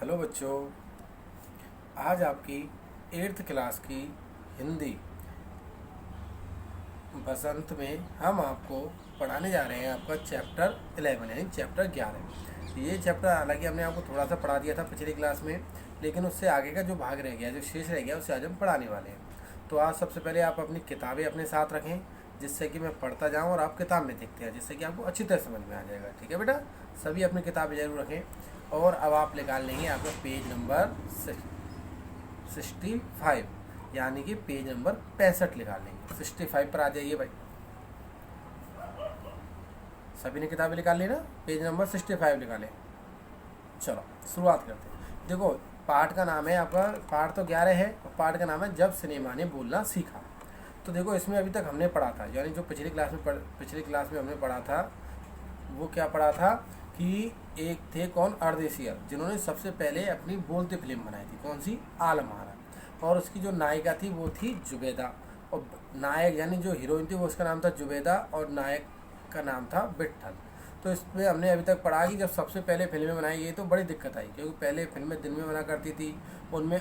Hello बच्चों, आज आपकी 8th क्लास की हिंदी बसंत में हम आपको पढ़ाने जा रहे हैं आपका चैप्टर 11 यानी चैप्टर 11। ये चैप्टर हालांकि हमने आपको थोड़ा सा पढ़ा दिया था पिछली क्लास में, लेकिन उससे आगे का जो भाग रह गया, जो शेष रह गया, उसे आज हम पढ़ाने वाले हैं। तो आज सबसे पहले आप अपनी किताबें अपने साथ रखें, जिससे कि मैं पढ़ता जाऊँ और आप किताब में देखते हैं, जिससे कि आपको अच्छी तरह समझ में आ जाएगा। ठीक है बेटा, सभी अपनी किताबें जरूर रखें। और अब आप निकाल लेंगे आपका पेज नंबर 65, यानी कि पेज नंबर 65 निकाल लेंगे। 65 पर आ जाइए भाई। सभी ने किताबें निकाल ली ना? पेज नंबर 65 निकालें। चलो शुरुआत करते हैं। देखो, पाठ का नाम है आपका, पाठ तो 11 है और पाठ का नाम है जब सिनेमा ने बोलना सीखा। तो देखो, इसमें अभी तक हमने पढ़ा था, यानी जो पिछली क्लास में हमने पढ़ा था, वो क्या पढ़ा था कि एक थे कौन, अर्देशियर, जिन्होंने सबसे पहले अपनी बोलती फिल्म बनाई थी। कौन सी? आलम आरा। और उसकी जो नायिका थी वो थी जुबैदा, और नायक यानी जो हीरोइन थी वो उसका नाम था जुबैदा और नायक का नाम था विट्ठल। तो इसमें हमने अभी तक पढ़ा कि जब सबसे पहले फिल्में बनाई गई तो बड़ी दिक्कत आई, क्योंकि पहले फिल्में दिन में बना करती थी, उनमें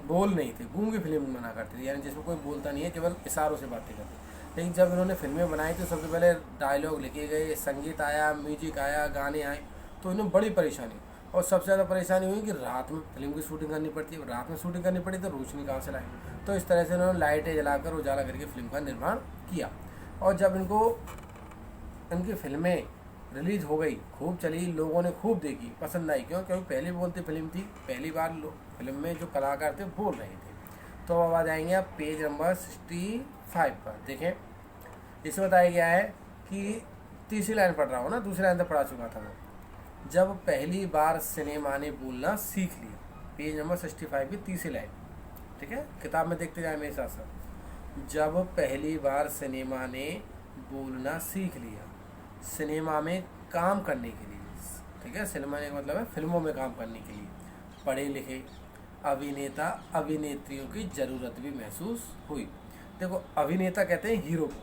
बोल नहीं थे, गूंगी फिल्म बना करती थी, यानी जिसमें कोई बोलता नहीं है, केवल इशारों से बातें करती। लेकिन जब इन्होंने फिल्में बनाई तो सबसे पहले डायलॉग लिखे गए, संगीत आया, म्यूजिक आया, गाने आए, तो इन्हें बड़ी परेशानी। और सबसे ज़्यादा परेशानी हुई कि रात में फिल्म की शूटिंग करनी पड़ती है, रात में शूटिंग करनी पड़ी तो रोशनी कहाँ से लाए। तो इस तरह से इन्होंने लाइटें जलाकर उजाला करके फिल्म का निर्माण किया। और जब इनकी फिल्में रिलीज हो गई, खूब चली, लोगों ने खूब देखी, पसंद आई। क्योंकि पहली बोलती फिल्म थी, पहली बार फिल्म में जो कलाकार थे बोल रहे थे। तो अब आ जाएंगे आप पेज नंबर 65 पर। देखें, इसमें बताया गया है कि तीसरी लाइन पढ़ रहा हूँ ना, दूसरी लाइन तो पढ़ा चुका था मैं। जब पहली बार सिनेमा ने बोलना सीख लिया, पेज नंबर 65 की तीसरी लाइन। ठीक है, किताब में देखते जाए मेरे साथ साथ। जब पहली बार सिनेमा ने बोलना सीख लिया, सिनेमा में काम करने के लिए। ठीक है, सिनेमा का मतलब है फिल्मों में काम करने के लिए पढ़े लिखे अभिनेता अभिनेत्रियों की ज़रूरत भी महसूस हुई। देखो, अभिनेता कहते हैं हीरो को,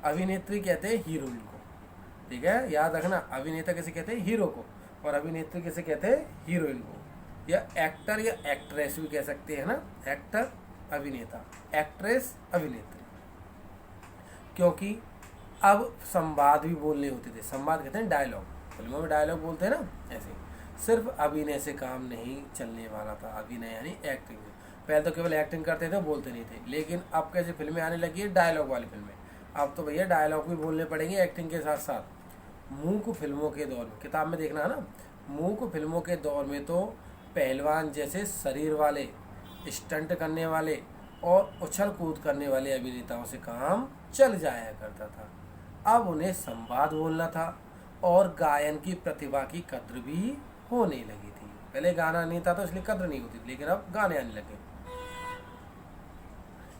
अभिनेत्री कहते हैं हीरोइन को। ठीक है, याद रखना, अभिनेता कैसे कहते हैं? हीरो को। और अभिनेत्री कैसे कहते हैं? हीरोइन को। या एक्टर या एक्ट्रेस भी कह सकते हैं ना, एक्टर अभिनेता, एक्ट्रेस अभिनेत्री। क्योंकि अब संवाद भी बोलने होते थे। संवाद कहते हैं डायलॉग, फिल्मों में डायलॉग बोलते हैं ना, ऐसे। सिर्फ अभिनय से काम नहीं चलने वाला था। अभिनय यानी एक्टिंग। पहले तो केवल एक्टिंग करते थे, बोलते नहीं थे, लेकिन अब कैसे फिल्में आने लगी है, डायलॉग वाली फिल्में। अब तो भैया डायलॉग भी बोलने पड़ेंगे एक्टिंग के साथ साथ। मूक फिल्मों के दौर में, किताब में देखना है ना, मूक फिल्मों के दौर में तो पहलवान जैसे शरीर वाले, स्टंट करने वाले और उछल कूद करने वाले अभिनेताओं से काम चल जाया करता था। अब उन्हें संवाद बोलना था और गायन की प्रतिभा की कद्र भी होने लगी थी। पहले गाना नहीं था तो इसलिए कद्र नहीं होती थी, लेकिन अब गाने आने लगे।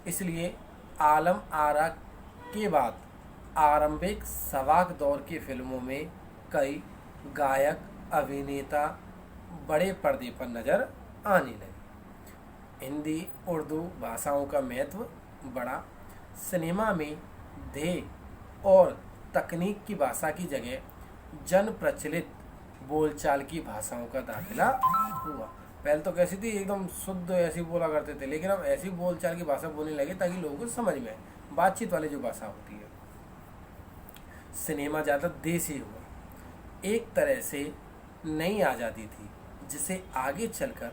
इसलिए आलम आरा के बाद आरंभिक सवाक दौर की फिल्मों में कई गायक अभिनेता बड़े पर्दे पर नजर आने लगे। हिंदी उर्दू भाषाओं का महत्व बढ़ा। सिनेमा में ध्येय और तकनीक की भाषा की जगह जन प्रचलित बोलचाल की भाषाओं का दाखिला हुआ। पहले तो कैसी थी, एकदम शुद्ध ऐसी बोला करते थे, लेकिन अब ऐसी बोलचाल की भाषा बोलने लगे ताकि लोगों को समझ में आए, बातचीत वाली जो भाषा होती है। सिनेमा ज़्यादा देसी हुआ। एक तरह से नई आज़ादी थी, जिसे आगे चलकर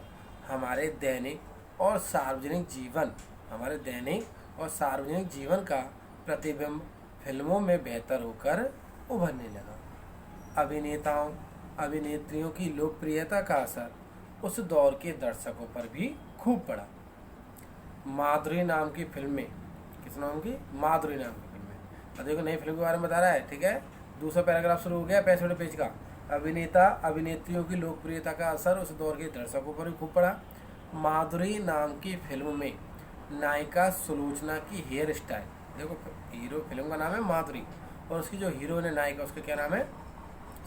हमारे दैनिक और सार्वजनिक जीवन का प्रतिबिंब फिल्मों में बेहतर होकर उभरने लगा। अभिनेताओं अभिनेत्रियों की लोकप्रियता का असर उस दौर के दर्शकों पर भी खूब पड़ा। माधुरी नाम की फिल्में, किस नाम की? माधुरी नाम की फिल्में। अब देखो, नई फिल्म के बारे में बता रहा है। ठीक है, दूसरा पैराग्राफ शुरू हो गया 65 पेज का। अभिनेता अभिनेत्रियों की लोकप्रियता का असर उस दौर के दर्शकों पर भी खूब पड़ा। माधुरी नाम की फिल्म में नायिका सुलोचना की हेयर स्टाइल, देखो हीरो, फिल्म का नाम है माधुरी और उसकी जो हीरोइन है नायिका, उसका क्या नाम है?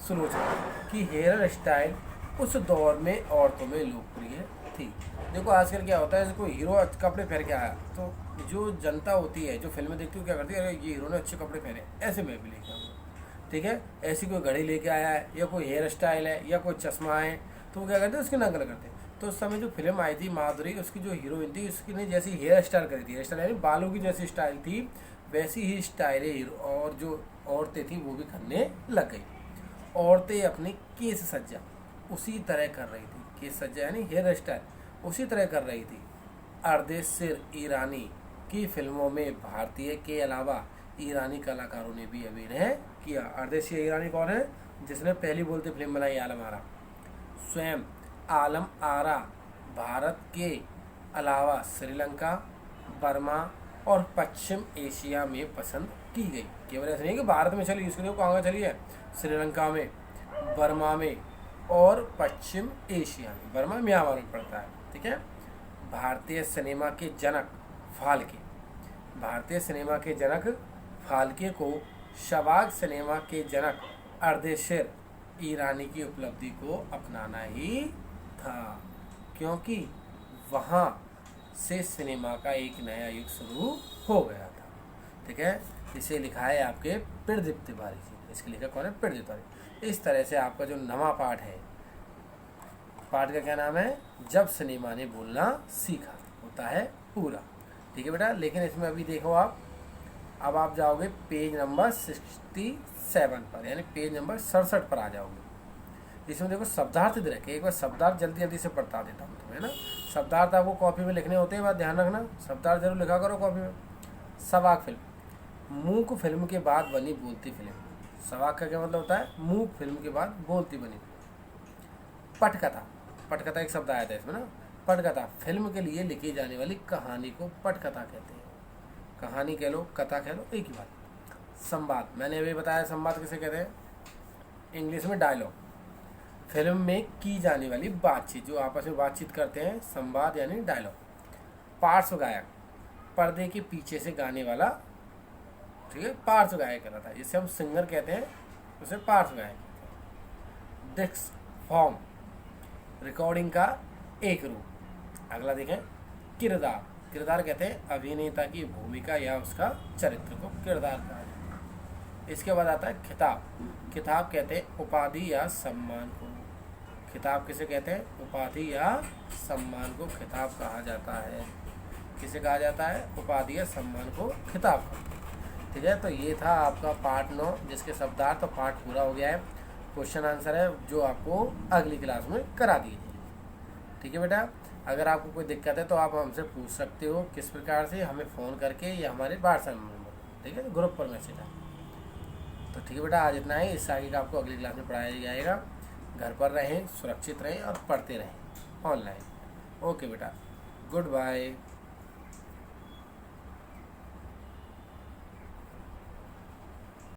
सुलोचना की हेयर स्टाइल उस दौर में औरतों में लोकप्रिय थी। देखो आजकल क्या होता है, जैसे कोई हीरो कपड़े पहन के आया तो जो जनता होती है, जो फिल्में देखती है, क्या करती है, अरे ये हीरो ने अच्छे कपड़े पहने, ऐसे मैं भी लेके आऊँगा। ठीक है, ऐसी कोई घड़ी लेके आया है या कोई हेयर स्टाइल है या कोई चश्मा है, तो वो क्या करते हैं, उसकी नकल करते हैं। तो उस समय जो फिल्म आई थी माधुरी, उसकी जो हीरोइन थी, उसकी ने जैसी हेयर स्टाइल करी थी, हेयर स्टाइल यानी बालों की जैसी स्टाइल थी, वैसी ही स्टाइल हीरो और जो औरतें थी वो भी करने लग गई। औरतें अपनी केस सज्जा उसी तरह कर रही थी, केस सज्जा यानी हेयर स्टाइल उसी तरह कर रही थी। अर्देशिर ईरानी की फिल्मों में भारतीय के अलावा ईरानी कलाकारों ने भी अभिनय किया। अर्देशिर ईरानी कौन है, जिसने पहली बोलती फिल्म बनाई आलम आरा। स्वयं आलम आरा भारत के अलावा श्रीलंका, बर्मा और पश्चिम एशिया में पसंद की गई। केवल ऐसा नहीं कि भारत में चली, इसके लिए कहाँ चली है, श्रीलंका में, बर्मा में और पश्चिम एशिया में। बर्मा म्यांमार में पड़ता है, ठीक है। भारतीय सिनेमा के जनक फाल्के, भारतीय सिनेमा के जनक फाल्के को शबाग सिनेमा के जनक अर्देशिर ईरानी की उपलब्धि को अपनाना ही था, क्योंकि वहाँ से सिनेमा का एक नया युग शुरू हो गया था, ठीक है। इसे लिखा है आपके प्रदीप तिवारी जी, इसके लिखा कौन है, प्रदीप तिवारी। इस तरह से आपका जो नवा पाठ है, पाठ का क्या नाम है, जब सिनेमा ने बोलना सीखा, होता है पूरा, ठीक है बेटा। लेकिन इसमें अभी देखो आप, अब आप जाओगे पेज नंबर 67 पर, यानी पेज नंबर 67 पर आ जाओगे। इसमें देखो शब्दार्थ दे रखे, एक बार शब्दार्थ जल्दी जल्दी से पढ़ता देता हूँ तुम्हें ना। शब्दार्थ आपको कॉपी में लिखने होते हैं, बात ध्यान रखना, शब्दार्थ जरूर लिखा करो कॉपी में। सवाक फिल्म, मूक फिल्म के बाद बनी बोलती फिल्म। सवाक का क्या मतलब होता है, मूक फिल्म के बाद बोलती बनी। पटकथा, पटकथा एक शब्द आया था इसमें ना। पटकथा फिल्म के लिए लिखी जाने वाली कहानी को पटकथा कहते हैं। कहानी कह लो, कथा कह लो, एक ही बात। संवाद, मैंने अभी बताया संवाद किसे कहते हैं, इंग्लिश में डायलॉग। फिल्म में की जाने वाली बातचीत, जो आपस में बातचीत करते हैं, संवाद यानी डायलॉग। पार्श्व गायक, पर्दे के पीछे से गाने वाला, ठीक है, पार्श्व गायक कहलाता है। जिसे हम सिंगर कहते हैं उसे पार्श्व गायक कहते हैं। डिस्क फॉर्म, रिकॉर्डिंग का एक रूप। अगला देखें, किरदार, किरदार कहते हैं अभिनेता की भूमिका या उसका चरित्र को किरदार कहा जाता है। इसके बाद आता है खिताब, खिताब कहते हैं उपाधि या सम्मान को। खिताब किसे कहते हैं, उपाधि या सम्मान को खिताब कहा जाता है। किसे कहा जाता है, उपाधि या सम्मान को खिताब का, ठीक है। तो ये था आपका पार्ट 9, जिसके शब्दार्थ तो पार्ट पूरा हो गया है। क्वेश्चन आंसर है जो आपको अगली क्लास में करा दिए जाएंगे, ठीक है बेटा। अगर आपको कोई दिक्कत है तो आप हमसे पूछ सकते हो, किस प्रकार से, हमें फ़ोन करके या हमारे व्हाट्सएप नंबर, ठीक है, ग्रुप पर मैसेज है। तो ठीक है बेटा, आज इतना ही। इस आगे का आपको अगली क्लास में पढ़ाया जाएगा। घर पर रहें, सुरक्षित रहें और पढ़ते रहें ऑनलाइन। ओके बेटा, गुड बाय।